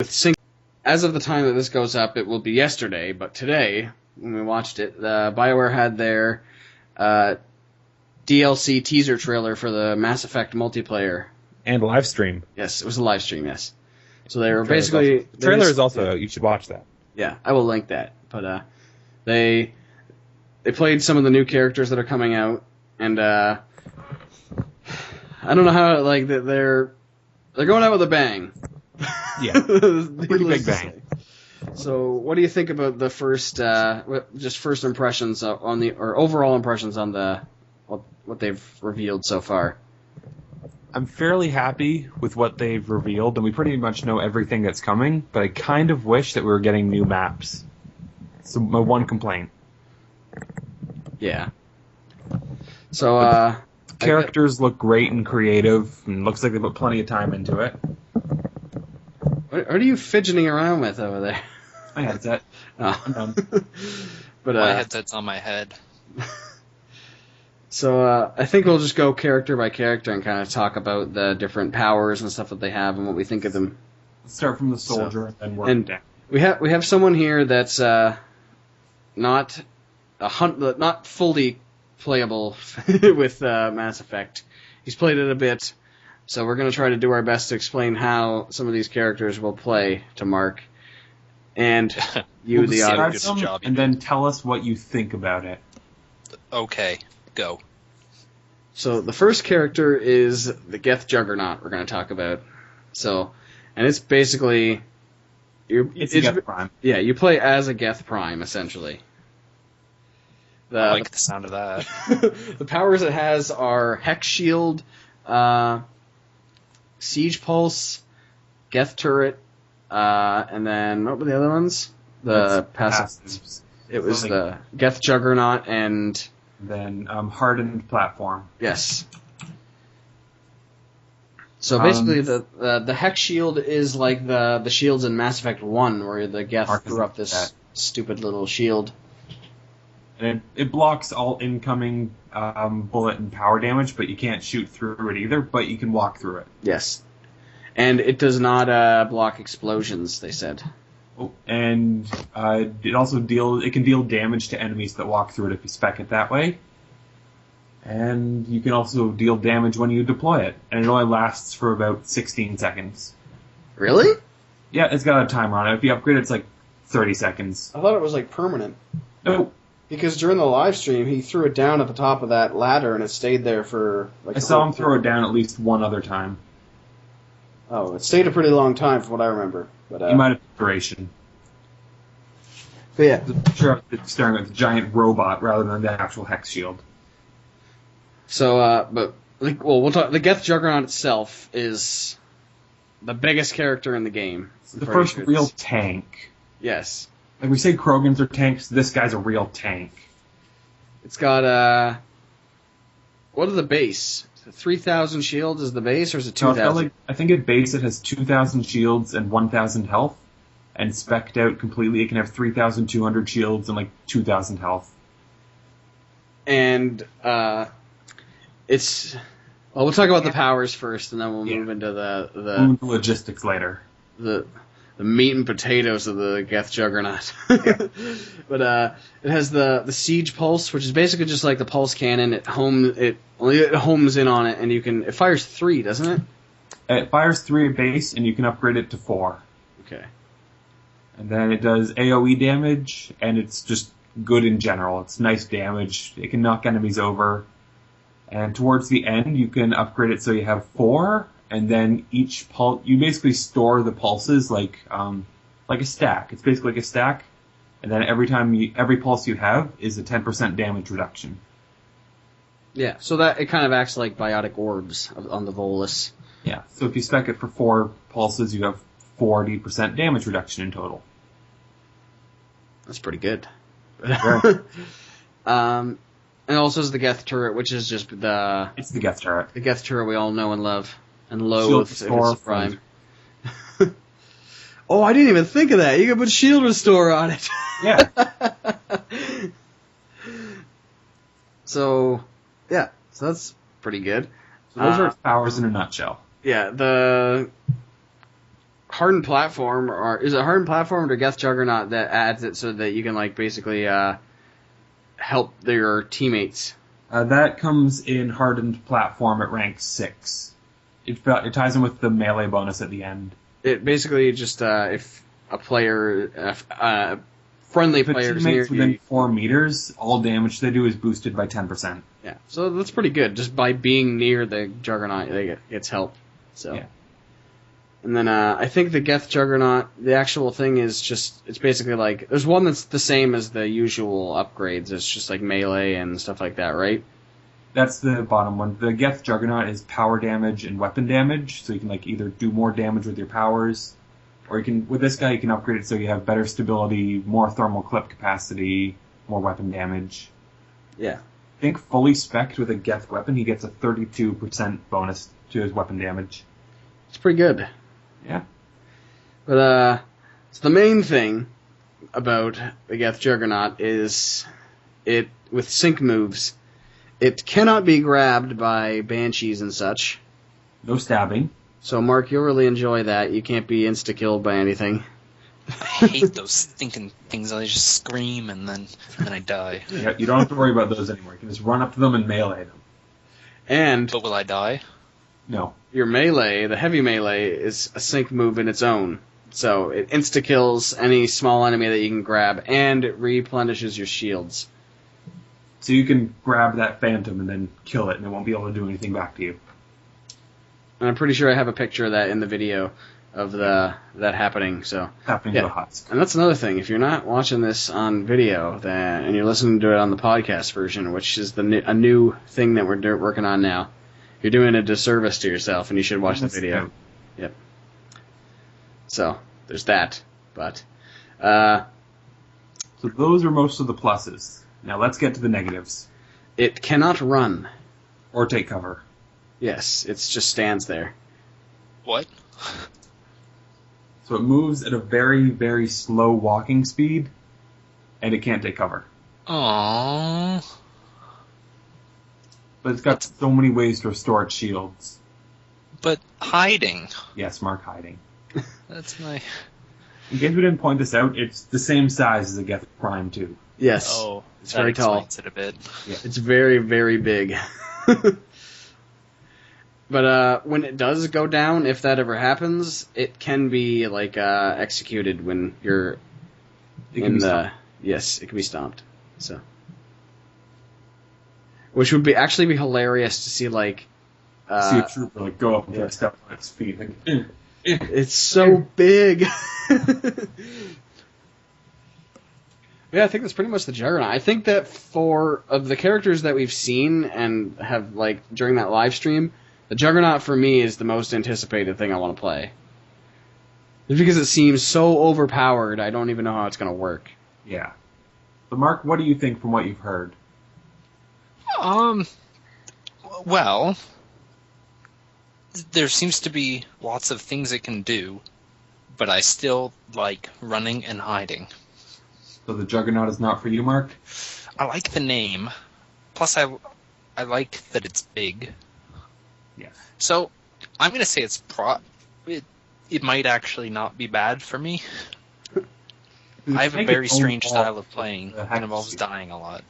with sync. As of the time that this goes up, it will be yesterday, but today, when we watched it, Bioware had their DLC teaser trailer for the Mass Effect multiplayer. And live stream. Yes, it was a live stream, yes. So they were basically... The trailer is also out. You should watch that. Yeah, I will link that. But they played some of the new characters that are coming out, and I don't know how, like, they're going out with a bang. Yeah, pretty big bang. So, what do you think about the first impressions overall impressions on what they've revealed so far? I'm fairly happy with what they've revealed, and we pretty much know everything that's coming, but I kind of wish that we were getting new maps. So my one complaint. Yeah. So, characters look great and creative, and looks like they put plenty of time into it. What are you fidgeting around with over there? My headset. Oh. But, my headset's on my head. So I think we'll just go character by character and kind of talk about the different powers and stuff that they have and what we think of them. Let's start from the soldier and then work down. We have someone here that's not fully playable with Mass Effect. He's played it a bit, so we're going to try to do our best to explain how some of these characters will play to Mark and you, the audience. And then tell us what you think about it. Okay. Go. So the first character is the Geth Juggernaut we're going to talk about. So, and it's basically... It's a Geth Prime. Yeah, you play as a Geth Prime, essentially. I like the sound of that. The powers it has are Hex Shield, Siege Pulse, Geth Turret, and then what were the other ones? The passives. It was the Geth Juggernaut and... Then hardened platform. Yes. So basically, the Hex Shield is like the shields in Mass Effect 1, where the Geth threw up this stupid little shield. And it blocks all incoming bullet and power damage, but you can't shoot through it either, but you can walk through it. Yes. And it does not block explosions, they said. Oh, and it can deal damage to enemies that walk through it if you spec it that way. And you can also deal damage when you deploy it. And it only lasts for about 16 seconds. Really? Yeah, it's got a timer on it. If you upgrade it, it's like 30 seconds. I thought it was like permanent. No. Because during the live stream, he threw it down at the top of that ladder and it stayed there for like... I saw him throw it down at least one other time. Oh, it stayed a pretty long time from what I remember. But you might have duration. But yeah. Sure, it's staring at the giant robot rather than the actual Hex Shield. So, we'll talk. The Geth Juggernaut itself is the biggest character in the game. It's the first real tank. Yes. Like we say Krogans are tanks, this guy's a real tank. It's got, what are the base? 3,000 shields is the base, or is it 2,000? I think at base it has 2,000 shields and 1,000 health. And spec'd out completely, it can have 3,200 shields and like 2,000 health. And it's... Well, we'll talk about the powers first, and then we'll move into the logistics later. The meat and potatoes of the Geth Juggernaut. Yeah. But it has the Siege Pulse, which is basically just like the pulse cannon. It homes in on it, and it fires 3, doesn't it? It fires 3 at base, and you can upgrade it to 4. Okay. And then it does AoE damage, and it's just good in general. It's nice damage. It can knock enemies over. And towards the end, you can upgrade it so you have 4, and then each pulse... You basically store the pulses like a stack. It's basically like a stack, and then every pulse you have is a 10% damage reduction. Yeah, so that it kind of acts like biotic orbs on the Volus. Yeah, so if you spec it for 4 pulses, you have 40% damage reduction in total. That's pretty good. Sure. And also is the Geth turret, which is just the... It's the Geth turret. The Geth turret we all know and love. And loathe if it's a prime. Oh, I didn't even think of that. You can put shield restore on it. Yeah. So that's pretty good. So those are its powers in a nutshell. Yeah, the hardened platform, or is it hardened platform or Geth Juggernaut that adds it so that you can like basically help your teammates? That comes in hardened platform at rank 6. It ties in with the melee bonus at the end. It basically just if a player, friendly If a players teammate's near within you, 4 meters, all damage they do is boosted by 10%. yeah. So that's pretty good. Just by being near the Juggernaut, they gets help. So. Yeah. And then I think the Geth Juggernaut, the actual thing is just, it's basically like, there's one that's the same as the usual upgrades. It's just like melee and stuff like that, right? That's the bottom one. The Geth Juggernaut is power damage and weapon damage, so you can like either do more damage with your powers, or you can, with this guy, you can upgrade it so you have better stability, more thermal clip capacity, more weapon damage. Yeah. I think fully spec'd with a Geth weapon, he gets a 32% bonus to his weapon damage. It's pretty good. Yeah. But, so the main thing about the Geth Juggernaut is it, with sync moves, it cannot be grabbed by banshees and such. No stabbing. So, Mark, you'll really enjoy that. You can't be insta-killed by anything. I hate those stinking things. I just scream and then I die. Yeah, you don't have to worry about those anymore. You can just run up to them and melee them. And But will I die? No. your melee, the heavy melee, is a sync move in its own. So it insta-kills any small enemy that you can grab, and it replenishes your shields. So you can grab that phantom and then kill it, and it won't be able to do anything back to you. And I'm pretty sure I have a picture of that in the video of that happening. So Happening yeah. to a husk. And that's another thing. If you're not watching this on video, and you're listening to it on the podcast version, which is a new thing that we're working on now, you're doing a disservice to yourself, and you should watch the video. Yep. So there's that. But So those are most of the pluses. Now let's get to the negatives. it cannot run. Or take cover. Yes, it just stands there. What? So it moves at a very, very slow walking speed, and it can't take cover. Aww. But it's got so many ways to restore its shields. But hiding. Yes, Mark hiding. That's my... In case we didn't point this out, it's the same size as a Geth Prime 2. Yes. Oh, it's that very tall. explains it a bit. It's very, very big. But when it does go down, if that ever happens, it can be like executed when you're in the... Yes, it can be stomped. So, which would be actually be hilarious to see, like... See a trooper like go up and try to step on its feet. Like, It's so big. Yeah, I think that's pretty much the Juggernaut. I think that for of the characters that we've seen and have like during that live stream, the Juggernaut for me is the most anticipated thing I want to play. Just because it seems so overpowered, I don't even know how it's going to work. Yeah. So Mark, what do you think from what you've heard? Well, there seems to be lots of things it can do, but I still like running and hiding. So the Juggernaut is not for you, Mark? I like the name. Plus, I like that it's big. Yes. So, I'm going to say it might actually not be bad for me. I have a very strange style of playing that involves dying a lot.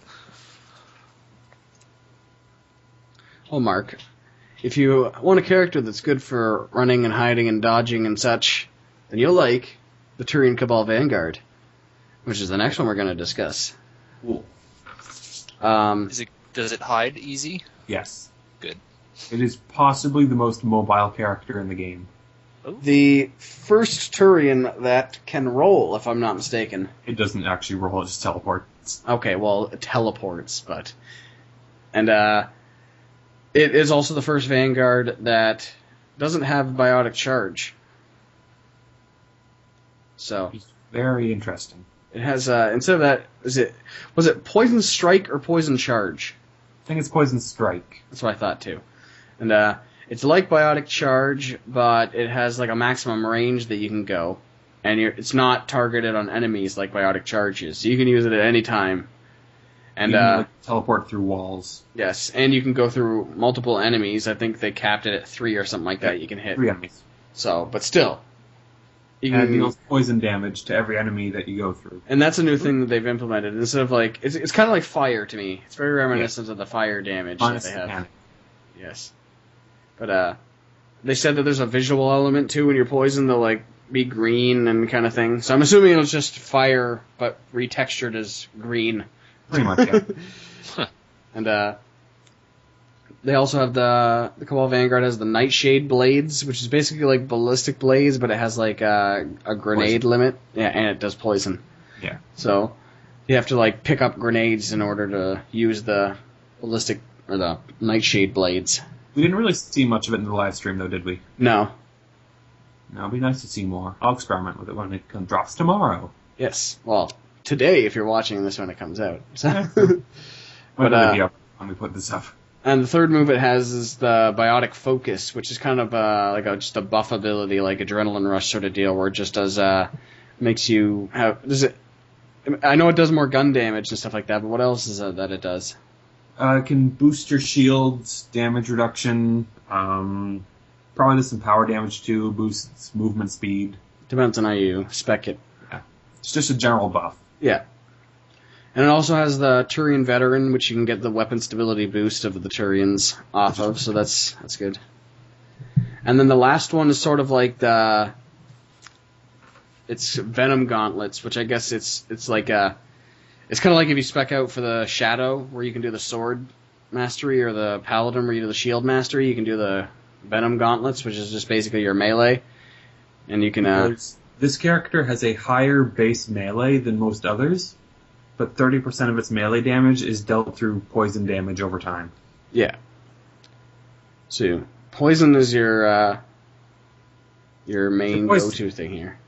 Well, Mark, if you want a character that's good for running and hiding and dodging and such, then you'll like the Turian Vanguard, which is the next one we're going to discuss. Cool. Does it hide easy? Yes. Good. It is possibly the most mobile character in the game. Ooh. The first Turian that can roll, if I'm not mistaken. It doesn't actually roll, it just teleports. Okay, well, it teleports, but... And, it is also the first Vanguard that doesn't have biotic charge. So... It's very interesting. It has, instead of that, was it Poison Strike or Poison Charge? I think it's Poison Strike. That's what I thought too. And, it's like Biotic Charge, but it has like a maximum range that you can go. And it's not targeted on enemies like Biotic Charge is. So you can use it at any time. And, you can teleport through walls. Yes, and you can go through multiple enemies. I think they capped it at 3 or something like that you can hit. 3 enemies. So, but still. and deals poison damage to every enemy that you go through. And that's a new thing that they've implemented. Instead of like, it's kind of like fire to me. It's very reminiscent of the fire damage that they have. Panic. Yes, but they said that there's a visual element too when you're poisoned. They'll like be green and kind of thing. So I'm assuming it'll just fire, but retextured as green. Pretty much, yeah. And they also have the Cabal Vanguard has the Nightshade blades, which is basically like ballistic blades, but it has like a grenade poison limit. Yeah, and it does poison. Yeah. So you have to like pick up grenades in order to use the ballistic or the Nightshade blades. We didn't really see much of it in the live stream, though, did we? No. No, it'd be nice to see more. I'll experiment with it when it drops tomorrow. Yes. Well, today, if you're watching this when it comes out. So. But it'll be up when we put this up. And the third move it has is the Biotic Focus, which is kind of just a buff ability, like Adrenaline Rush sort of deal, where it just does makes you have. Does it? I know it does more gun damage and stuff like that, but what else is it that it does? It can boost your shields, damage reduction. Probably does some power damage too. Boosts movement speed. Depends on how you spec it. Yeah, it's just a general buff. Yeah. And it also has the Turian Veteran, which you can get the weapon stability boost of the Turians off of, so that's good. And then the last one is sort of like it's Venom Gauntlets, which I guess it's like it's kind of like if you spec out for the Shadow, where you can do the Sword Mastery, or the Paladin, where you do the Shield Mastery, you can do the Venom Gauntlets, which is just basically your melee. And you can... This character has a higher base melee than most others, but 30% of its melee damage is dealt through poison damage over time. Yeah. So, poison is your main go-to thing here.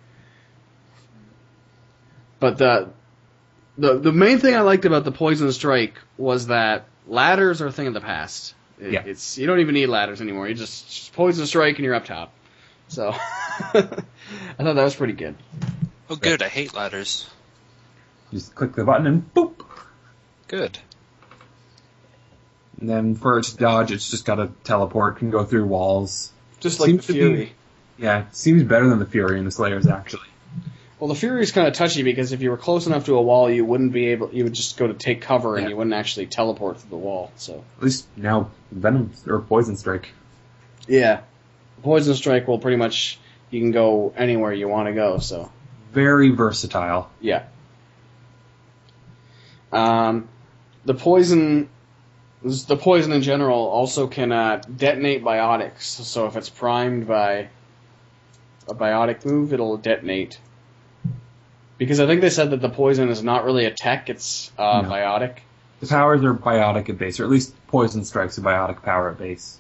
But the main thing I liked about the Poison Strike was that ladders are a thing of the past. It's you don't even need ladders anymore. You just Poison Strike and you're up top. So, I thought that was pretty good. Oh, good. I hate ladders. Just click the button and boop. Good. And then for it to dodge, it's just got to teleport, can go through walls. Just like the Fury. It seems better than the Fury in the Slayers, actually. Well, the Fury is kind of touchy because if you were close enough to a wall, you would just go to take cover and you wouldn't actually teleport through the wall. So at least now Venom or Poison Strike. Yeah, Poison Strike will pretty much you can go anywhere you want to go. So very versatile. Yeah. The poison in general also can detonate biotics. So if it's primed by a biotic move, it'll detonate. Because I think they said that the poison is not really a tech, it's biotic. The powers are biotic at base, or at least Poison Strike's a biotic power at base.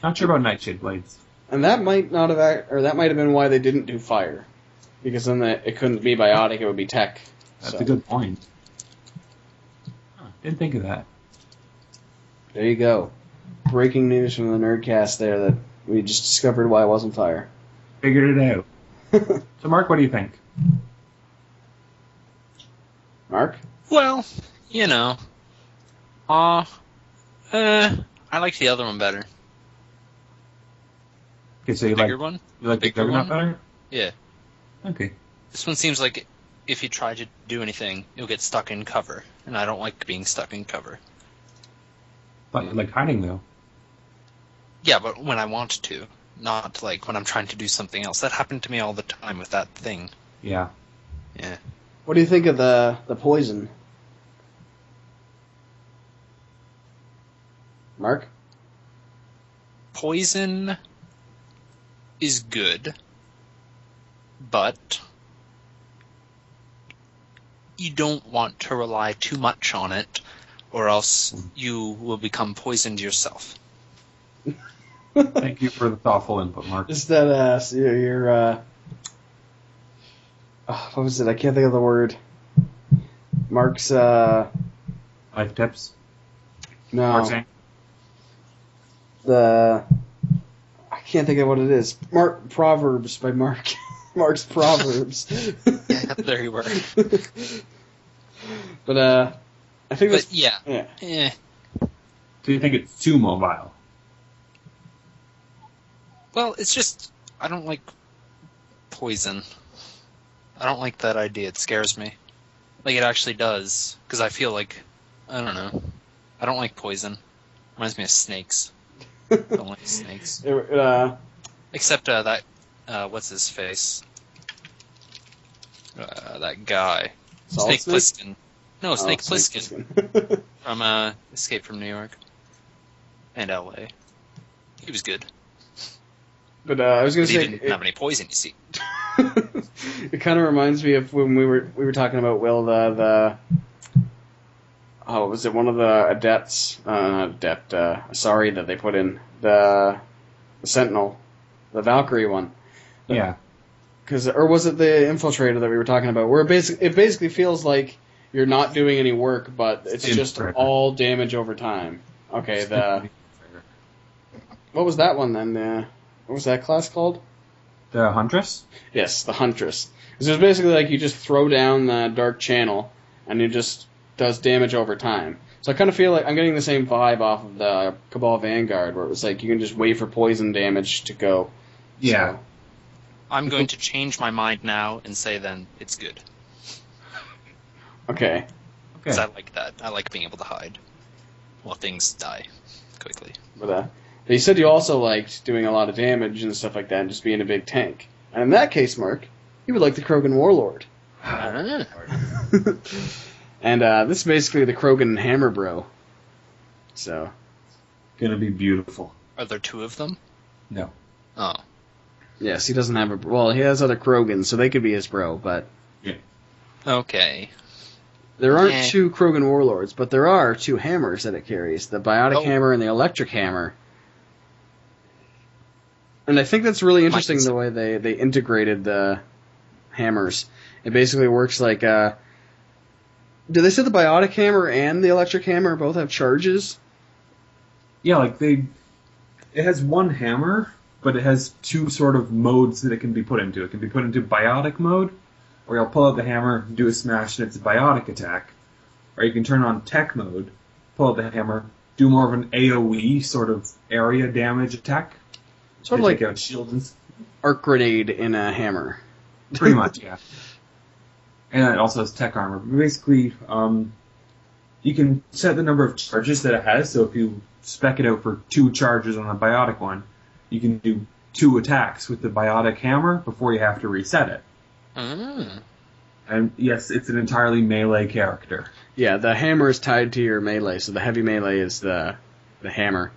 Not sure about Nightshade Blades. And that might not have, that might have been why they didn't do fire. Because then it couldn't be biotic, it would be tech. That's a good point. Didn't think of that. There you go. Breaking news from the Nerdcast there that we just discovered why it wasn't fire. Figured it out. So, Mark, what do you think? Mark? Well, I like the other one better. Okay, so you bigger one? You like the Juggernaut better? Yeah. Okay. This one seems like if you try to do anything, you'll get stuck in cover, and I don't like being stuck in cover. But you like hiding, though. Yeah, but when I want to, not like when I'm trying to do something else. That happened to me all the time with that thing. Yeah. Yeah. What do you think of the poison? Mark? Poison is good, but you don't want to rely too much on it, or else you will become poisoned yourself. Thank you for the thoughtful input, Mark. Just that, your what was it? I can't think of the word. Mark's, Life tips? No. Mark's saying? I can't think of what it is. Proverbs by Mark. Mark's Proverbs. Yeah, there you were. But, I think that's... Yeah. So you think it's too mobile? Well, it's just... I don't like poison. I don't like that idea. It scares me. Like, it actually does. Because I feel like... I don't know. I don't like poison. Reminds me of snakes. I don't like snakes. Except that... what's his face? That guy. Snake Plissken. No, Snake Plissken. From Escape from New York. And L.A. He was good. But I was going to say... He didn't have any poison, you see. It kind of reminds me of when we were talking about Will, was it one of the Adepts? Sorry, that they put in. The Sentinel. The Valkyrie one. Yeah. Or was it the Infiltrator that we were talking about? Where it basically feels like you're not doing any work, but it's just all damage over time. Okay, what was that one then? What was that class called? The Huntress? Yes, the Huntress. So it's basically like you just throw down the Dark Channel, and it just does damage over time. So I kind of feel like I'm getting the same vibe off of the Cabal Vanguard, where it was like you can just wait for poison damage to go. Yeah. So. I'm going to change my mind now and say then it's good. Okay. Because I like that. I like being able to hide while things die quickly. But you said you also liked doing a lot of damage and stuff like that and just being a big tank. And in that case, Mark, you would like the Krogan Warlord. And this is basically the Krogan Hammer Bro. So. Gonna be beautiful. Are there two of them? No. Oh. Yes, he doesn't have he has other Krogans, so they could be his bro, but... Yeah. Okay. There aren't two Krogan Warlords, but there are two hammers that it carries. The Biotic Hammer and the Electric Hammer. And I think that's really interesting the way they integrated the hammers. It basically works like... do they say the Biotic Hammer and the Electric Hammer both have charges? Yeah, like it has one hammer, but it has two sort of modes that it can be put into. It can be put into biotic mode, where you'll pull out the hammer, do a smash, and it's a biotic attack. Or you can turn on tech mode, pull out the hammer, do more of an AoE sort of area damage attack. Sort of like out shields and arc grenade in a hammer. Pretty much, yeah. And it also has tech armor. Basically, you can set the number of charges that it has, so if you spec it out for 2 charges on the biotic one, you can do 2 attacks with the biotic hammer before you have to reset it. Mm. And yes, it's an entirely melee character. Yeah, the hammer is tied to your melee, so the heavy melee is the hammer.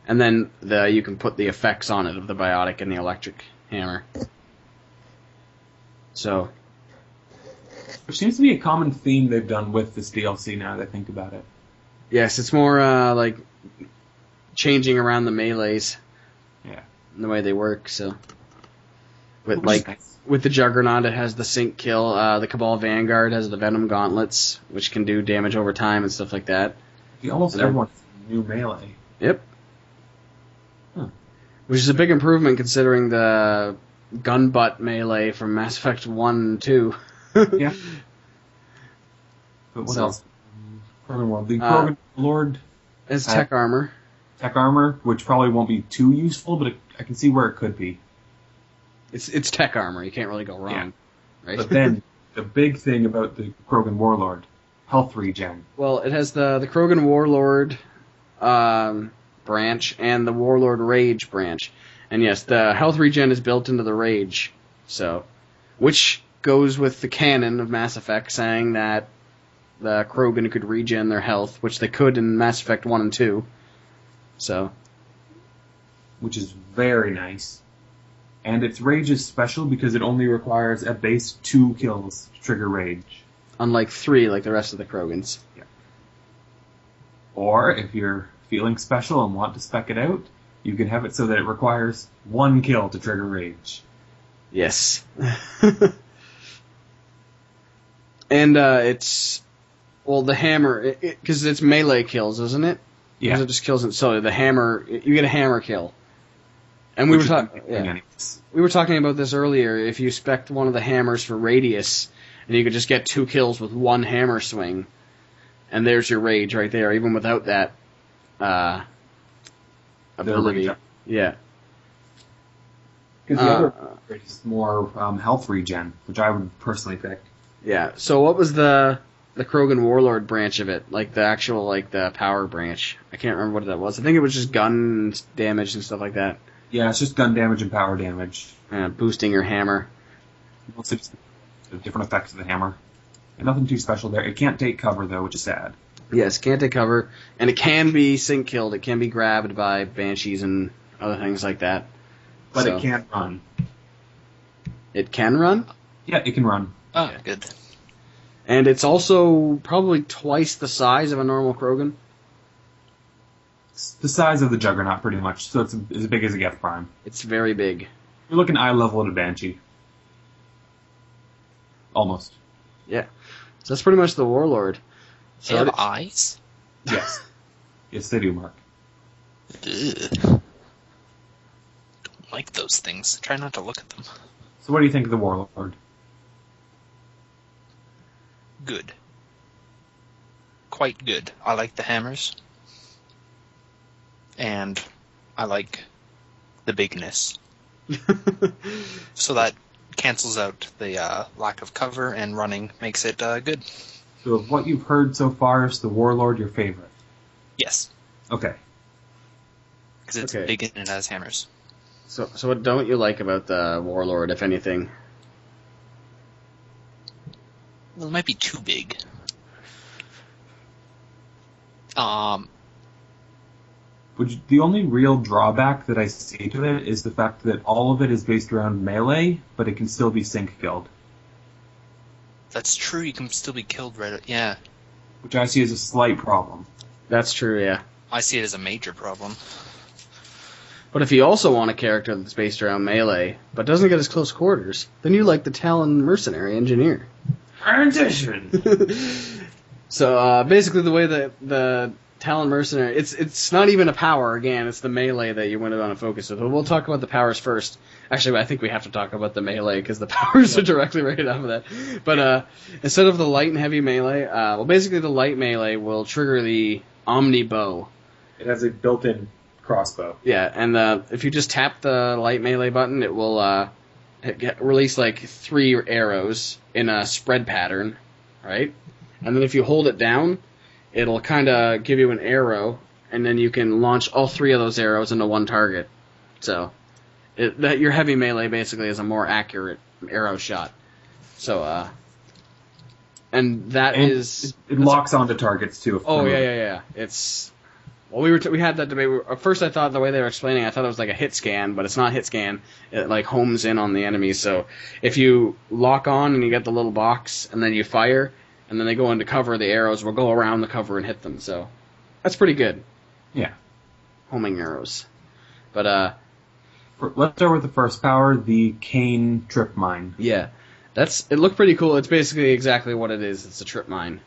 And then you can put the effects on it of the biotic and the electric hammer. So... Which seems to be a common theme they've done with this DLC now that I think about it. Yes, it's more like changing around the melees. Yeah. And the way they work, so... With nice. With the Juggernaut, it has the sync kill. The Cabal Vanguard has the Venom Gauntlets, which can do damage over time and stuff like that. Almost everyone's new melee. Yep. Huh. Which is a big improvement considering the gun butt melee from Mass Effect 1 and 2. Yeah. But what else? Krogan World. The Krogan Lord has tech armor. Tech armor, which probably won't be too useful, but I can see where it could be. It's tech armor. You can't really go wrong. Yeah. Right? But then, the big thing about the Krogan Warlord, health regen. Well, it has the Krogan Warlord branch and the Warlord Rage branch. And yes, the health regen is built into the Rage. So, which goes with the canon of Mass Effect saying that the Krogan could regen their health, which they could in Mass Effect 1 and 2. So. Which is very nice. And its rage is special because it only requires at base 2 kills to trigger rage. Unlike 3 like the rest of the Krogans. Yeah. Or, if you're feeling special and want to spec it out, you can have it so that it requires 1 kill to trigger rage. Yes. And it's... Well, the hammer... Because it's melee kills, isn't it? Yeah. Because it just kills it. So the hammer... You get a hammer kill. And we were talking about this earlier. If you spec'd one of the hammers for radius, and you could just get 2 kills with 1 hammer swing, and there's your rage right there, even without that ability. Yeah. Because the other upgrade is more health regen, which I would personally pick. Yeah. So what was the Krogan Warlord branch of it? Like the actual the power branch? I can't remember what that was. I think it was just gun damage and stuff like that. Yeah, it's just gun damage and power damage. Boosting your hammer. Mostly just the different effects of the hammer. And nothing too special there. It can't take cover though, which is sad. Yes, can't take cover, and it can be sync killed. It can be grabbed by banshees and other things like that. But it can't run. It can run? Yeah, it can run. Oh, good. And it's also probably twice the size of a normal Krogan. It's the size of the Juggernaut, pretty much. So it's as big as a Geth Prime. It's very big. You're looking eye level at a Banshee. Almost. Yeah. So that's pretty much the Warlord. They have eyes? Yes. Yes, they do, Mark. Ugh. Don't like those things. Try not to look at them. So what do you think of the Warlord? Good. Quite good. I like the hammers. And I like the bigness. So that cancels out the lack of cover, and running makes it good. So of what you've heard so far, is the Warlord your favorite? Yes. Okay. Because it's big and it has hammers. So what don't you like about the Warlord, if anything? Well, it might be too big. The only real drawback that I see to it is the fact that all of it is based around melee, but it can still be sync killed. That's true, you can still be killed yeah. Which I see as a slight problem. That's true, yeah. I see it as a major problem. But if you also want a character that's based around melee, but doesn't get as close quarters, then you like the Talon Mercenary Engineer. Transition! So basically the way that the Talon Mercenary, it's not even a power, again, it's the melee that you want to focus with. But we'll talk about the powers first. Actually, I think we have to talk about the melee, because the powers are directly right off of that. But instead of the light and heavy melee, basically the light melee will trigger the Omni Bow. It has a built-in crossbow. Yeah, and if you just tap the light melee button, it will release 3 arrows in a spread pattern, right? And then if you hold it down, it'll kind of give you an arrow, and then you can launch all 3 of those arrows into one target. So your heavy melee basically is a more accurate arrow shot. So, and it locks onto targets too. Oh yeah. It's we had that debate. At first, I thought the way they were explaining, I thought it was like a hit scan, but it's not hit scan. It homes in on the enemy. So if you lock on and you get the little box, and then you fire, and then they go into cover, the arrows will go around the cover and hit them. So that's pretty good. Yeah, homing arrows. But let's start with the first power, the Cane Trip Mine. Yeah, it looked pretty cool. It's basically exactly what it is. It's a trip mine.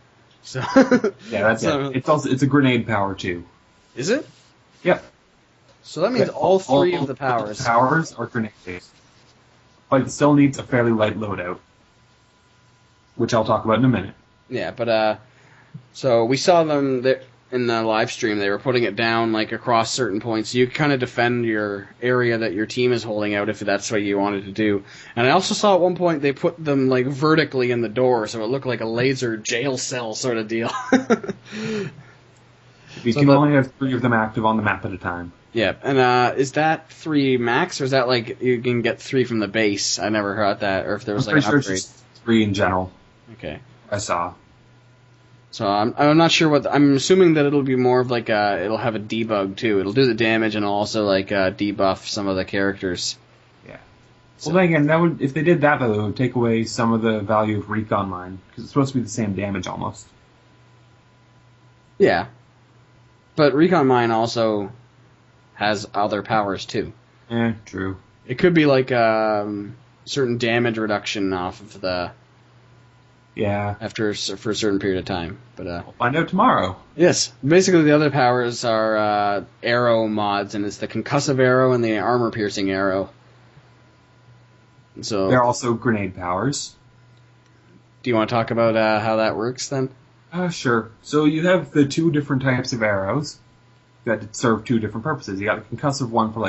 So yeah, that's it. It's a grenade power too. Is it? Yep. So that means all 3 of the powers. The powers are grenade based, but it still needs a fairly light loadout, which I'll talk about in a minute. Yeah, but so we saw them there in the live stream. They were putting it down across certain points. You kind of defend your area that your team is holding out if that's what you wanted to do. And I also saw at one point they put them vertically in the door, so it looked like a laser jail cell sort of deal. You can only have 3 of them active on the map at a time. Yeah, and is that 3 max, or is that you can get 3 from the base? I never heard that, or if there was an upgrade. It's just 3 in general. Okay. I saw. So I'm not sure I'm assuming that it'll be more of it'll have a debug too. It'll do the damage and also debuff some of the characters. Yeah. So. Well, then again, if they did that, though, it would take away some of the value of Recon Mine, because it's supposed to be the same damage almost. Yeah. But Recon Mine also has other powers too. True. It could be certain damage reduction off of the. Yeah. For a certain period of time, but we'll find out tomorrow. Yes, basically the other powers are arrow mods, and it's the concussive arrow and the armor piercing arrow. So they're also grenade powers. Do you want to talk about how that works then? Sure. So you have the 2 different types of arrows that serve 2 different purposes. You got the concussive one for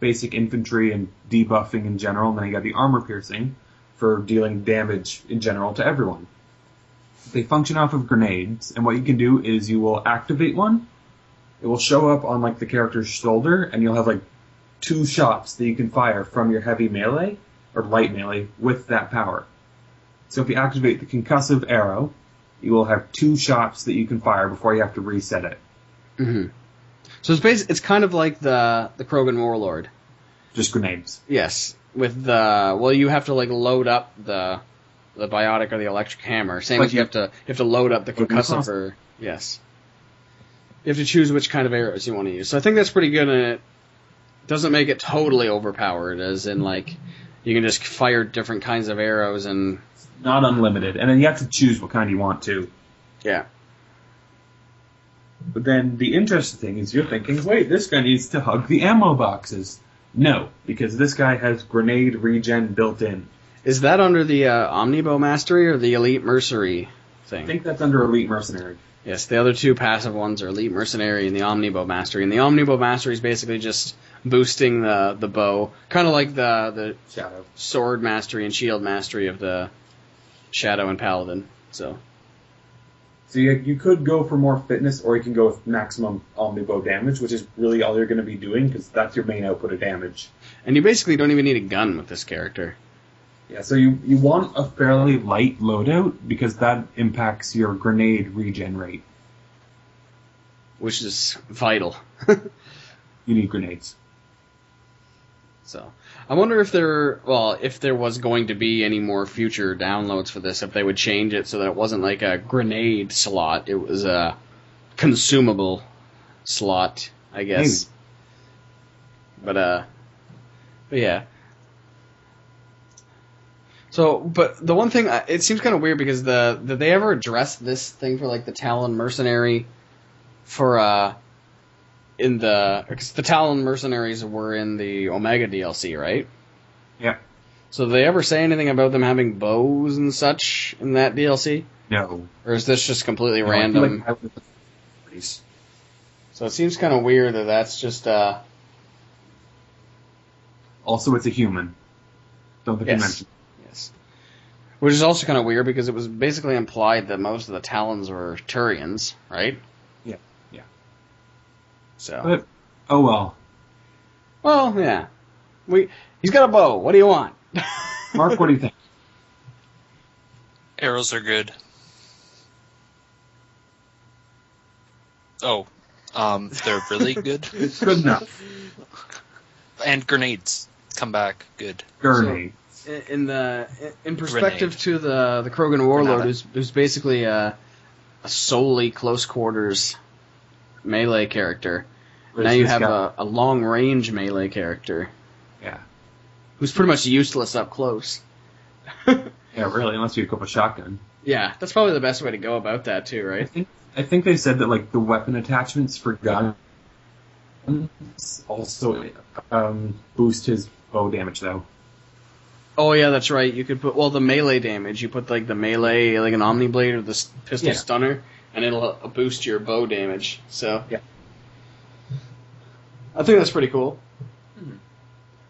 basic infantry and debuffing in general, and then you got the armor piercing for dealing damage in general to everyone. They function off of grenades, and what you can do is you will activate one. It will show up on like the character's shoulder, and you'll have like 2 shots that you can fire from your heavy melee or light melee with that power. So if you activate the concussive arrow, you will have 2 shots that you can fire before you have to reset it. Mm-hmm. So it's kind of like the Krogan Warlord. Just grenades. Yes, with you have to like load up the biotic or the electric hammer. Same as you have to load up the concussive. Or, yes, you have to choose which kind of arrows you want to use. So I think that's pretty good, and it doesn't make it totally overpowered, as in like you can just fire different kinds of arrows and not unlimited, and then you have to choose what kind you want to. Yeah. But then the interesting thing is you're thinking, wait, this guy needs to hug the ammo boxes. No, because this guy has grenade regen built in. Is that under the Omnibow Mastery or the Elite Mercenary thing? I think that's under Elite Mercenary. Yes, the other 2 passive ones are Elite Mercenary and the Omnibow Mastery. And the Omnibow Mastery is basically just boosting the bow, kind of like the Shadow. Sword Mastery and Shield Mastery of the Shadow and Paladin. So you could go for more fitness, or you can go with maximum Omnibow damage, which is really all you're going to be doing, because that's your main output of damage. And you basically don't even need a gun with this character. Yeah, so you want a fairly light loadout, because that impacts your grenade regen rate. Which is vital. You need grenades. So, I wonder if there was going to be any more future downloads for this, if they would change it so that it wasn't like a grenade slot, it was a consumable slot, I guess. Maybe. But yeah. So, but the one thing, it seems kind of weird because did they ever address this thing for like the Talon Mercenary for, because the Talon Mercenaries were in the Omega DLC, right? Yeah. So did they ever say anything about them having bows and such in that DLC? No. Or is this just completely random? So it seems kind of weird that that's just, Also, it's a human. Don't think you mentioned. Yes. Which is also kind of weird because it was basically implied that most of the Talons were Turians, right? Yeah. So. But, oh well. Well, yeah. He's got a bow. What do you want? Mark, what do you think? Arrows are good. Oh, they're really good. It's good enough. And grenades come back good. Grenade. So, in perspective to the Krogan Warlord, who's basically a solely close quarters melee character. Now you have a long range melee character. Yeah. Who's pretty much useless up close. Yeah, really, unless you equip a shotgun. Yeah, that's probably the best way to go about that too, right? I think they said that like the weapon attachments for guns also boost his bow damage though. Oh yeah, that's right. You could put the melee damage. You put like the melee, like an Omniblade or the pistol stunner, and it'll boost your bow damage. So yeah, I think that's pretty cool.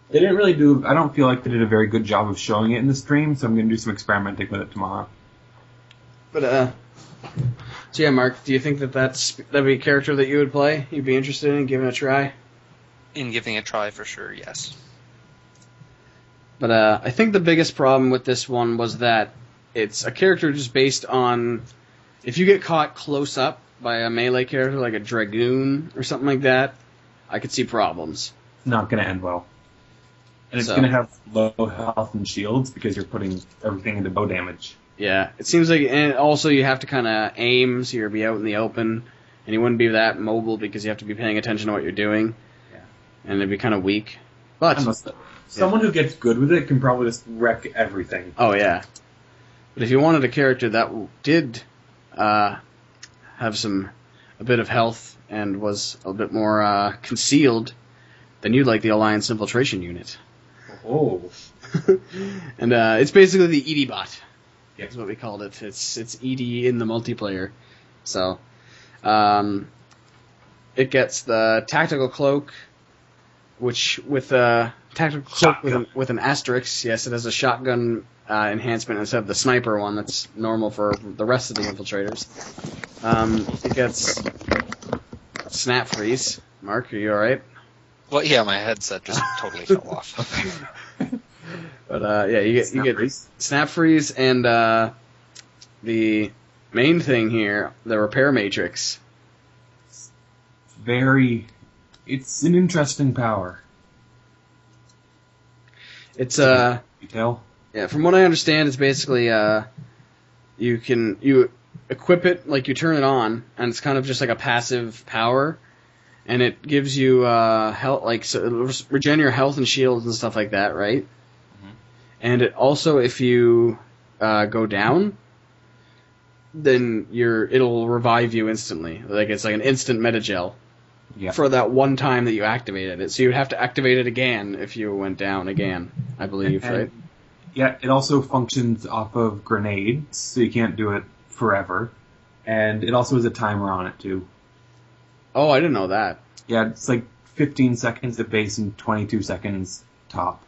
They didn't really do. I don't feel like they did a very good job of showing it in the stream, so I'm going to do some experimenting with it tomorrow. But so yeah, Mark, do you think that'd be a character that you would play? You'd be interested in giving it a try? In giving it a try, for sure, yes. But I think the biggest problem with this one was that it's a character just based on if you get caught close up by a melee character like a Dragoon or something like that, I could see problems. It's not going to end well. And it's going to have low health and shields because you're putting everything into bow damage. Yeah, it seems like, and also you have to kind of aim, so you'll be out in the open, and you wouldn't be that mobile because you have to be paying attention to what you're doing. Yeah. And it'd be kind of weak. But someone who gets good with it can probably just wreck everything. Oh, yeah. But if you wanted a character that did have a bit of health and was a bit more concealed, then you'd like the Alliance Infiltration Unit. Oh. And it's basically the Edbot. Yeah. That's what we called it. It's ED in the multiplayer. So, it gets the tactical cloak, which with a tactical cloak with an asterisk. Yes, it has a shotgun enhancement instead of the sniper one that's normal for the rest of the infiltrators. It gets snap freeze. Mark, are you all right? Well, yeah, my headset just totally fell off. But yeah, you get snap freeze and the main thing here, the repair matrix. It's an interesting power. It's detail. Yeah, from what I understand, it's basically you equip it, like you turn it on, and it's kind of just like a passive power, and it gives you health, like so regen your health and shields and stuff like that, right? Mm-hmm. And it also, if you go down, then it'll revive you instantly. Like it's like an instant metagel. Yeah. For that one time that you activated it. So you'd have to activate it again if you went down again, I believe, right? Yeah, it also functions off of grenades, so you can't do it forever. And it also has a timer on it, too. Oh, I didn't know that. Yeah, it's like 15 seconds at base and 22 seconds top.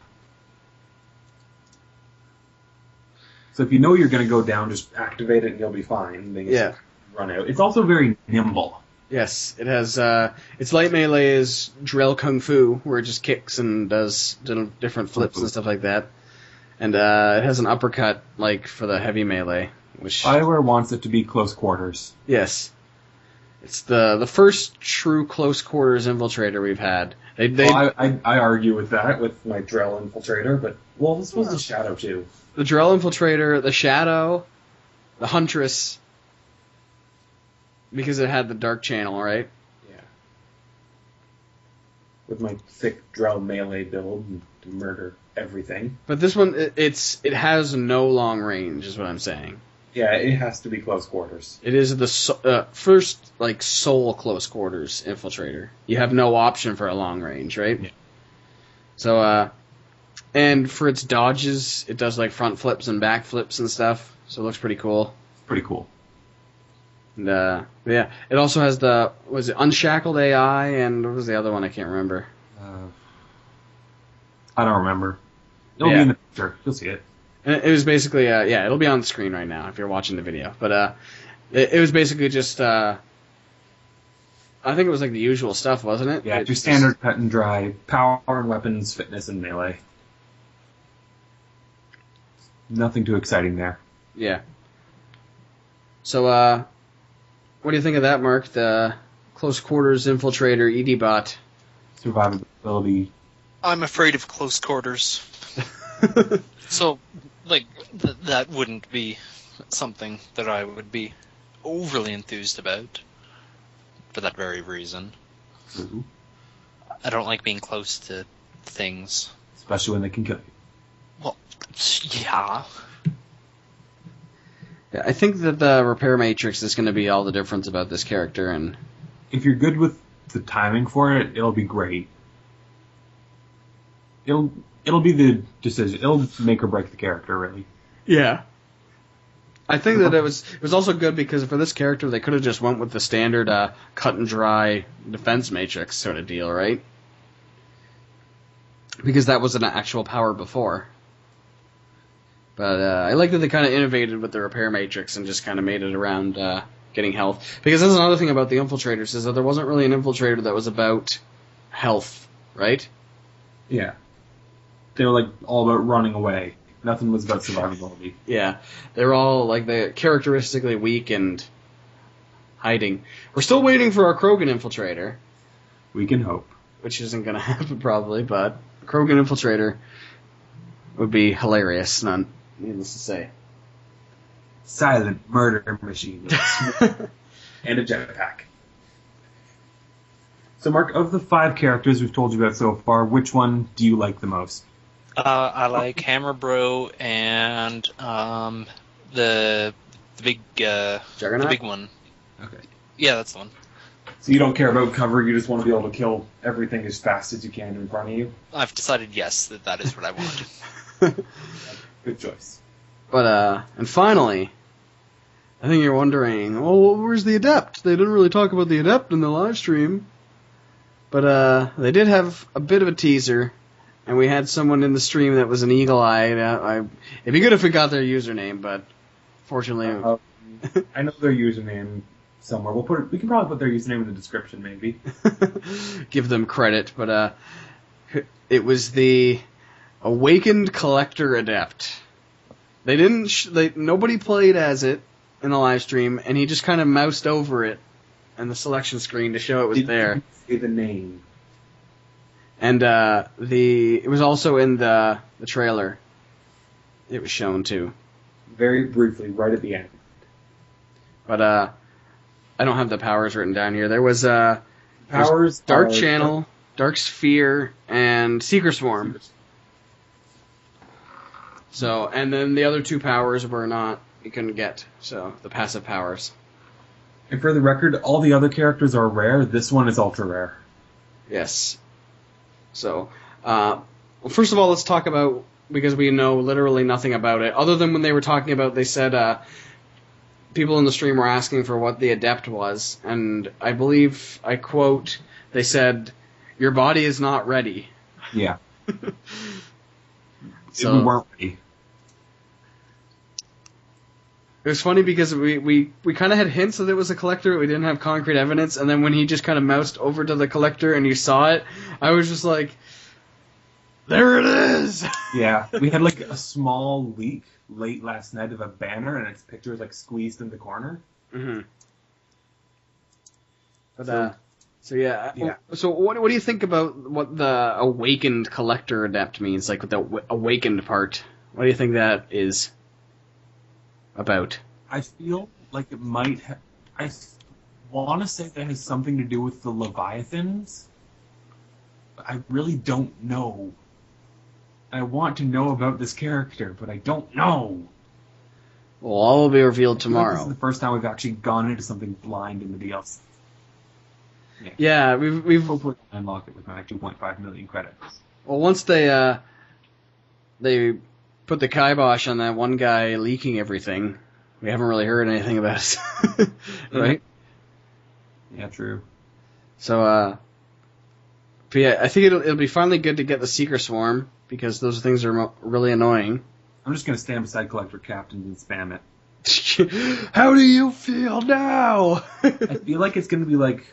So if you know you're going to go down, just activate it and you'll be fine. Then just run out. It's also very nimble. Yes, it has. Its light melee is drill kung fu, where it just kicks and does different flips and stuff like that. And it has an uppercut, like for the heavy melee, which Bioware wants it to be close quarters. Yes, it's the first true close quarters infiltrator we've had. I argue with that with my drill infiltrator, but this was the shadow too. The drill infiltrator, the shadow, the huntress. Because it had the dark channel, right? Yeah. With my thick drill melee build to murder everything. But this one, it has no long range, is what I'm saying. Yeah, it has to be close quarters. It is the first, like, sole close quarters infiltrator. You have no option for a long range, right? Yeah. So, and for its dodges, it does, like, front flips and back flips and stuff. So it looks pretty cool. Pretty cool. And, yeah, it also has was it Unshackled AI, and what was the other one? I can't remember. I don't remember. It'll be in the picture. You'll see it. And it was basically, it'll be on the screen right now if you're watching the video. But it was basically just, I think it was like the usual stuff, wasn't it? Yeah, just standard cut and dry. Power and weapons, fitness, and melee. Nothing too exciting there. Yeah. So, what do you think of that, Mark? The close quarters infiltrator Edbot. Survivability. I'm afraid of close quarters. So, like, that wouldn't be something that I would be overly enthused about for that very reason. Mm-hmm. I don't like being close to things. Especially when they can kill you. Well, yeah. Yeah, I think that the repair matrix is going to be all the difference about this character, and if you're good with the timing for it, it'll be great. It'll be the decision. It'll make or break the character, really. Yeah. I think that it was also good because for this character they could have just went with the standard cut and dry defense matrix sort of deal, right? Because that was an actual power before. But I like that they kind of innovated with the repair matrix and just kind of made it around getting health. Because that's another thing about the infiltrators, is that there wasn't really an infiltrator that was about health, right? Yeah. They were like all about running away. Nothing was about survivability. Yeah. They were all like the characteristically weak and hiding. We're still waiting for our Krogan infiltrator. We can hope. Which isn't going to happen probably, but a Krogan infiltrator would be hilarious, needless to say. Silent murder machine. And a jetpack. So, Mark, of the 5 characters we've told you about so far, which one do you like the most? I like Hammer Bro and the big Juggernaut? the big one. Okay. Yeah, that's the one. So you don't care about cover, you just want to be able to kill everything as fast as you can in front of you? I've decided, yes, that is what I want. Good choice. But, and finally, I think you're wondering, well, where's the Adept? They didn't really talk about the Adept in the live stream. But they did have a bit of a teaser, and we had someone in the stream that was an eagle-eye. It'd be good if we got their username, but fortunately... I know their username somewhere. We can probably put their username in the description, maybe. Give them credit, but it was the Awakened Collector Adept. They didn't... nobody played as it in the live stream, and he just kind of moused over it and the selection screen to show it was there. Say the name. And it was also in the trailer. It was shown too. Very briefly, right at the end. But I don't have the powers written down here. There was powers, Dark Channel, Dark Sphere, and Seeker Swarm. So, and then the other two powers you couldn't get. So, the passive powers. And for the record, all the other characters are rare. This one is ultra rare. Yes. So, well, first of all, let's talk about, because we know literally nothing about it. Other than when they were talking about, they said people in the stream were asking for what the Adept was. And I believe, I quote, they said, "Your body is not ready." Yeah. So, we weren't ready. It was funny because we kind of had hints that it was a collector, but we didn't have concrete evidence. And then when he just kind of moused over to the collector and you saw it, I was just like, there it is! Yeah, we had like a small leak late last night of a banner, and its picture was like squeezed in the corner. Mm-hmm. But, so yeah. So what do you think about what the Awakened Collector Adept means? Like with the awakened part. What do you think that is about? I feel like it might I want to say that has something to do with the Leviathans, but I really don't know. I want to know about this character, but I don't know. Well, all will be revealed tomorrow. This is the first time we've actually gone into something blind in the DLC. Yeah, we've hopefully unlock it with my 2.5 million credits. Well, once they put the kibosh on that one guy leaking everything, we haven't really heard anything about it, right? Yeah, true. So, but yeah, I think it'll be finally good to get the Seeker Swarm, because those things are really annoying. I'm just going to stand beside Collector Captain and spam it. How do you feel now? I feel like it's going to be like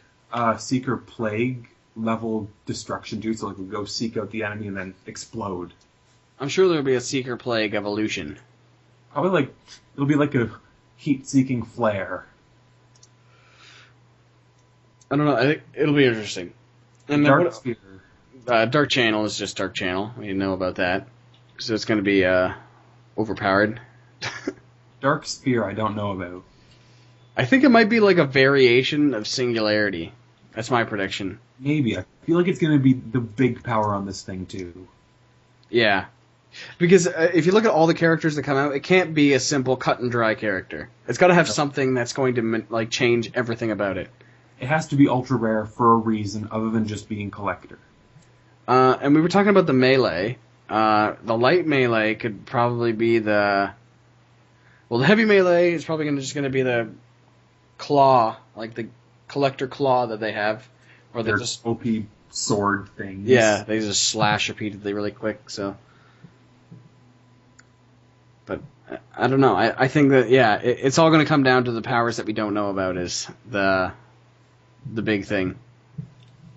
Seeker Plague level destruction too, so like we'll go seek out the enemy and then explode. I'm sure there'll be a Seeker Plague evolution. Probably like, it'll be like a heat-seeking flare. I don't know, I think it'll be interesting. And Dark Sphere. Dark Channel is just Dark Channel. We know about that. So it's going to be overpowered. Dark Sphere I don't know about. I think it might be like a variation of Singularity. That's my prediction. Maybe. I feel like it's going to be the big power on this thing too. Yeah. Because if you look at all the characters that come out, it can't be a simple cut and dry character. It's got to have something that's going to like change everything about it. It has to be ultra rare for a reason other than just being collector. And we were talking about the melee. The light melee could probably be the... Well, the heavy melee is probably just going to be the claw, like the collector claw that they have. Or they're just OP sword things. Yeah, they just slash repeatedly really quick, so... But, I don't know. I think that, yeah, it's all going to come down to the powers that we don't know about is the big thing.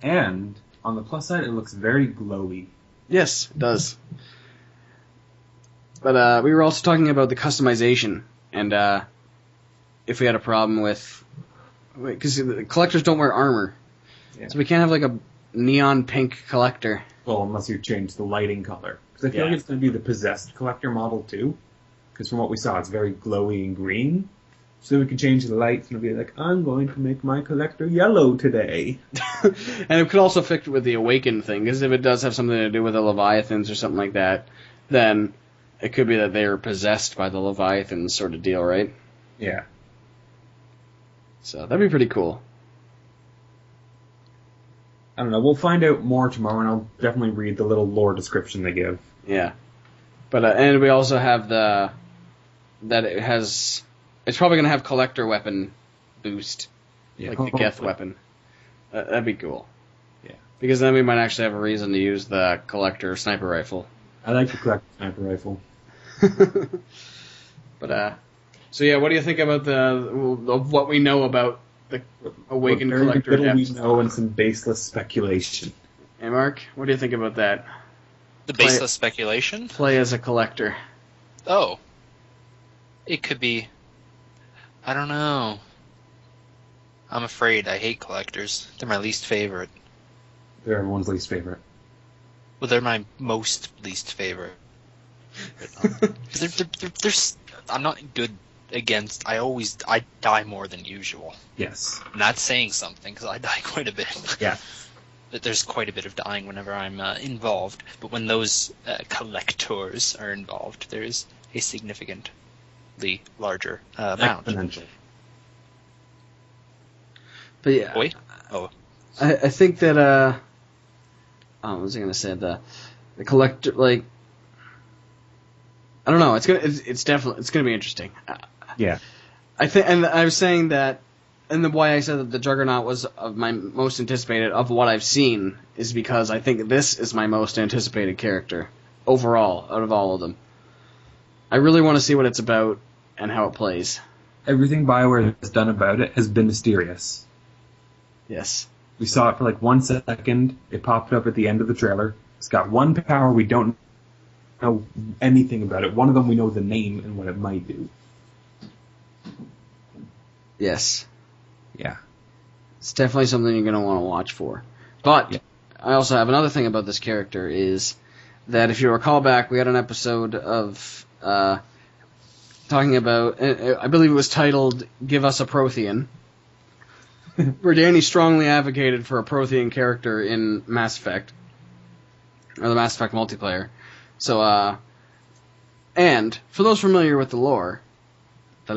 And, on the plus side, it looks very glowy. Yes, it does. But we were also talking about the customization, and if we had a problem with... Because collectors don't wear armor, so we can't have like a neon pink collector. Well, unless you change the lighting color. Because I feel like it's going to be the possessed collector model too. Because from what we saw, it's very glowy and green. So we can change the lights and it'll be like, I'm going to make my collector yellow today. And it could also fit with the Awakened thing, because if it does have something to do with the Leviathans or something like that, then it could be that they are possessed by the Leviathans sort of deal, right? Yeah. So that'd be pretty cool. I don't know, we'll find out more tomorrow, and I'll definitely read the little lore description they give. Yeah. But, and we also have that it has... It's probably going to have collector weapon boost, like the Geth weapon. That'd be cool. Yeah. Because then we might actually have a reason to use the collector sniper rifle. I like the collector sniper rifle. But, so yeah, what do you think about of what we know about the Awakened Collector Adept? Adept? We know and some baseless speculation. Hey, Mark, what do you think about that? The baseless speculation? Play as a collector. Oh. It could be... I don't know. I'm afraid. I hate collectors. They're my least favorite. They're everyone's least favorite. Well, they're my most least favorite. I'm not good against... I die more than usual. Yes. And that's saying something, because I die quite a bit. Yeah. There's quite a bit of dying whenever I'm involved, but when those collectors are involved, there's a significantly larger amount. Exponential. But yeah, Wait? Oh. I think that what was I gonna say? The collector, like, I don't know. It's gonna be interesting. Yeah. I think, and I was saying that, and why I said that the Juggernaut was of my most anticipated of what I've seen is because I think this is my most anticipated character overall out of all of them. I really want to see what it's about and how it plays. Everything Bioware has done about it has been mysterious. Yes. We saw it for like 1 second. It popped up at the end of the trailer. It's got one power. We don't know anything about it. One of them we know the name and what it might do. Yes. Yeah. It's definitely something you're going to want to watch for. But yeah. I also have another thing about this character is that if you recall back, we had an episode of talking about, I believe it was titled Give Us a Prothean, where Danny strongly advocated for a Prothean character in Mass Effect, or the Mass Effect multiplayer. So, and for those familiar with the lore, the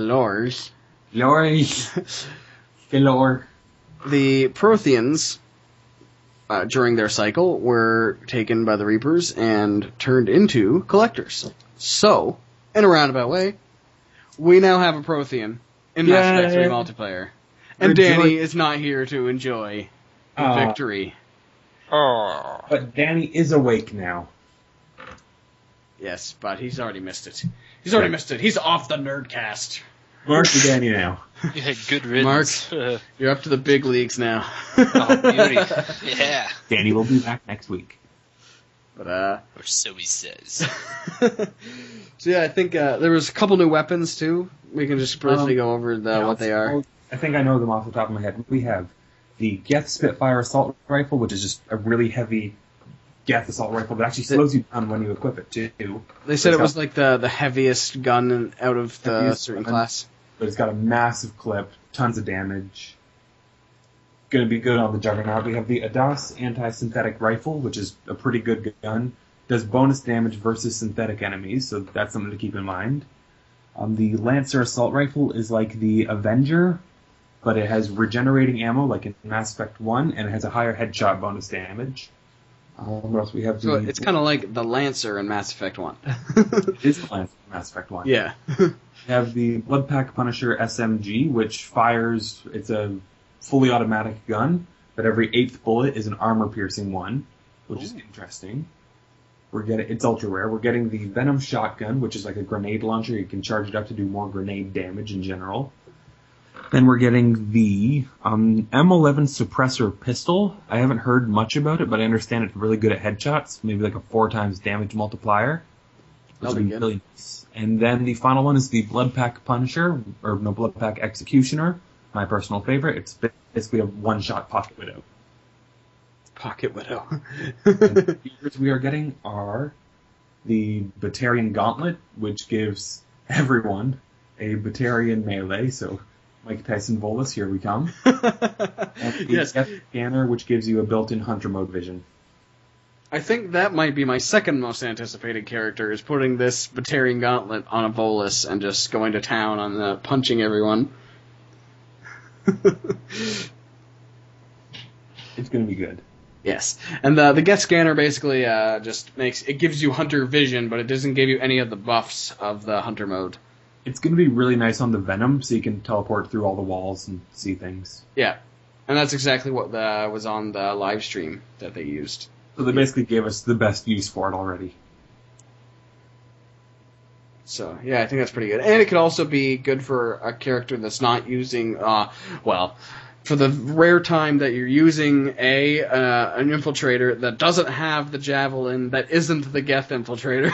Protheans, during their cycle, were taken by the Reapers and turned into collectors. So, in a roundabout way, we now have a Prothean in Mass Effect 3 multiplayer. And Danny is not here to enjoy the victory. Oh. But Danny is awake now. Yes, but he's already missed it. He's off the Nerdcast. Mark and Danny now. You had good riddance. Mark, you're up to the big leagues now. Oh, beauty. Yeah. Danny will be back next week. But, or so he says. So yeah, I think there was a couple new weapons too. We can just briefly go over what they are. I think I know them off the top of my head. We have the Geth Spitfire Assault Rifle, which is just a really heavy Geth Assault Rifle that actually slows you down when you equip it too. They said it was like the heaviest gun out of the certain class. But it's got a massive clip, tons of damage. Going to be good on the Juggernaut. We have the Adas Anti-Synthetic Rifle, which is a pretty good gun. Does bonus damage versus synthetic enemies, so that's something to keep in mind. The Lancer Assault Rifle is like the Avenger, but it has regenerating ammo like in Mass Effect 1, and it has a higher headshot bonus damage. What else we have? So it's kind of like the Lancer in Mass Effect 1. It is the Lancer in Mass Effect 1. Yeah. We have the Bloodpack Punisher SMG, which fires, it's a fully automatic gun, but every 8th bullet is an armor-piercing one, which is interesting. It's ultra rare. We're getting the Venom Shotgun, which is like a grenade launcher. You can charge it up to do more grenade damage in general. Then we're getting the M11 Suppressor Pistol. I haven't heard much about it, but I understand it's really good at headshots, maybe like a 4 times damage multiplier. That'll be good. Really nice. And then the final one is the Bloodpack Punisher, or no, Bloodpack Executioner, my personal favorite. It's basically a one-shot Pocket Widow. Pocket Widow. The figures we are getting are the Batarian Gauntlet, which gives everyone a Batarian melee, so Mike Tyson Volus, here we come. And the Death Scanner, which gives you a built-in Hunter mode vision. I think that might be my second most anticipated character, is putting this Batarian Gauntlet on a Volus and just going to town on punching everyone. It's going to be good. Yes. And the Geth Scanner basically just gives you Hunter vision, but it doesn't give you any of the buffs of the Hunter mode. It's going to be really nice on the Venom, so you can teleport through all the walls and see things. Yeah. And that's exactly what was on the live stream that they used. So they basically gave us the best use for it already. So, yeah, I think that's pretty good. And it could also be good for a character that's not using, for the rare time that you're using an infiltrator that doesn't have the javelin, that isn't the Geth infiltrator,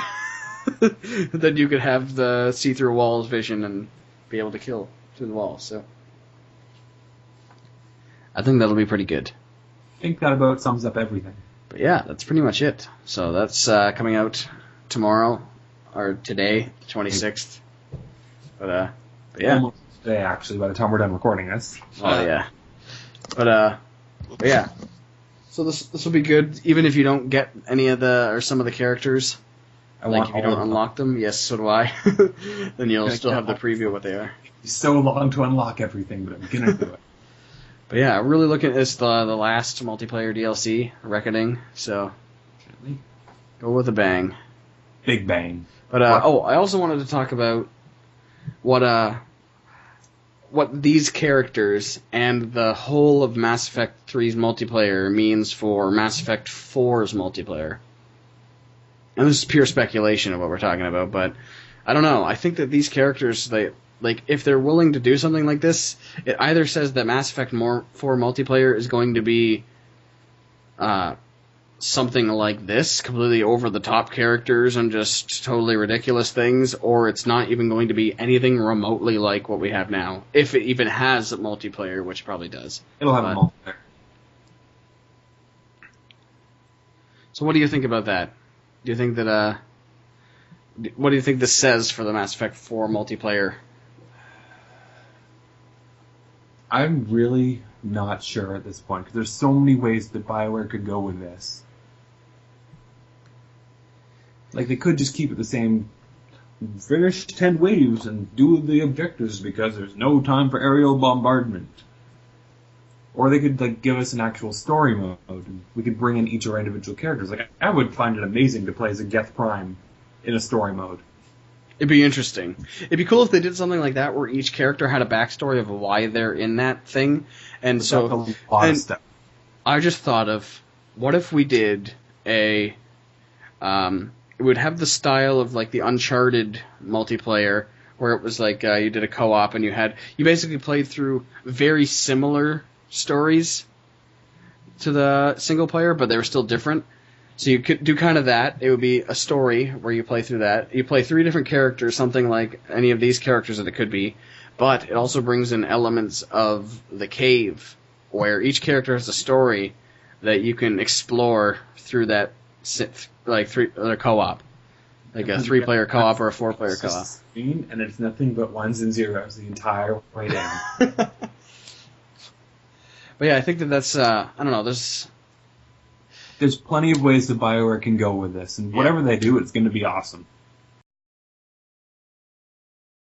then you could have the see-through walls vision and be able to kill through the walls. So, I think that'll be pretty good. I think that about sums up everything. But yeah, that's pretty much it. So that's coming out tomorrow. Or today, the 26th. But yeah. Almost today, actually, by the time we're done recording this. Oh, yeah. But yeah. So this will be good, even if you don't get any of or some of the characters. If you don't unlock them, yes, so do I. Then you'll still have the preview of what they are. It's so long to unlock everything, but I'm gonna do it. But yeah, really looking at this, the last multiplayer DLC, Reckoning, so go with a bang. Big bang. But I also wanted to talk about what these characters and the whole of Mass Effect 3's multiplayer means for Mass Effect 4's multiplayer. And this is pure speculation of what we're talking about, but I don't know. I think that these characters, if they're willing to do something like this, it either says that Mass Effect 4 multiplayer is going to be something like this, completely over-the-top characters and just totally ridiculous things, or it's not even going to be anything remotely like what we have now, if it even has a multiplayer, which it probably does. It'll have a multiplayer. So what do you think about that? Do you think that, what do you think this says for the Mass Effect 4 multiplayer? I'm really not sure at this point, because there's so many ways that Bioware could go with this. They could just keep it the same, finish 10 waves and do the objectives because there's no time for aerial bombardment. Or they could give us an actual story mode, and we could bring in each of our individual characters. I would find it amazing to play as a Geth Prime in a story mode. It'd be interesting. It'd be cool if they did something like that where each character had a backstory of why they're in that thing. And That's so a lot of stuff. I just thought of, what if we did it would have the style of the Uncharted multiplayer, where it was you did a co-op and you basically played through very similar stories to the single player, but they were still different. So you could do kind of that. It would be a story where you play through that. You play 3 different characters, something like any of these characters that it could be, but it also brings in elements of the cave, where each character has a story that you can explore through that co-op. A 3-player co-op or a 4-player co-op. And it's nothing but ones and zeros the entire way down. But yeah, I think that's, I don't know, there's plenty of ways that Bioware can go with this, and whatever they do, it's going to be awesome.